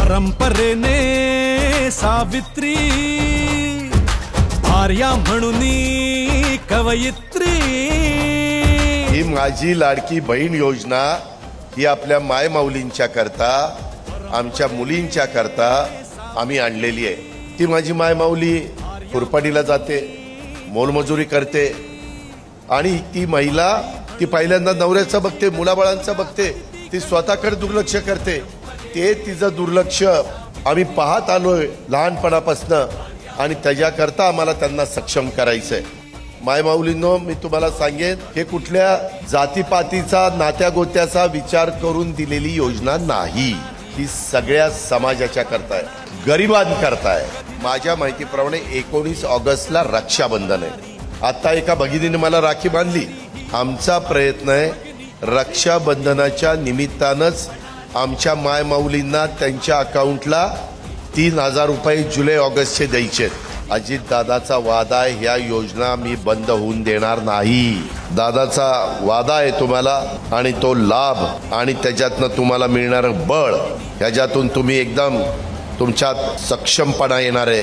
परंपरेने सावित्री, भार्या म्हणून कवयित्री। ही माझी लाडकी बहीण योजना ही आपल्या मायमाऊलींच्या करता, आमच्या मुलींच्या करता आम्ही आणलेली आहे। ती माझी मायमाऊली खुरपाडीला जाते, मोलमजुरी करते आणि ती महिला ती पहिल्यांदा नवऱ्याचं बघते, मुलाबाळांचं बघते, ती स्वतःकडे दुर्लक्ष करते। ते तिचं दुर्लक्ष आम्ही पाहत आलोय लहानपणापासून आणि त्याच्याकरता आम्हाला त्यांना सक्षम करायचंय। मायमाऊलींनो, मी तुम्हाला सांगेन, हे कुठल्या जातीपातीचा नात्यागोत्याचा विचार करून दिलेली योजना नाही, ही सगळ्या समाजाच्या करता आहे, गरिबांकरता आहे। माझ्या माहितीप्रमाणे 19 ऑगस्टला रक्षाबंधन आहे। आता एका भगिनीने मला राखी बांधली। आमचा प्रयत्न आहे रक्षाबंधनाच्या निमित्तानंच आमच्या मायमाऊलींना त्यांच्या अकाउंटला 3000 रुपये जुलै ऑगस्टचे द्यायचे। अजित दादाचा वादा आहे, ह्या योजना मी बंद होऊन देणार नाही। दादाचा वादा आहे तुम्हाला आणि तो लाभ आणि त्याच्यातनं तुम्हाला मिळणारं बळ, ह्याच्यातून तुम्ही एकदम तुमच्यात सक्षमपणा येणार आहे।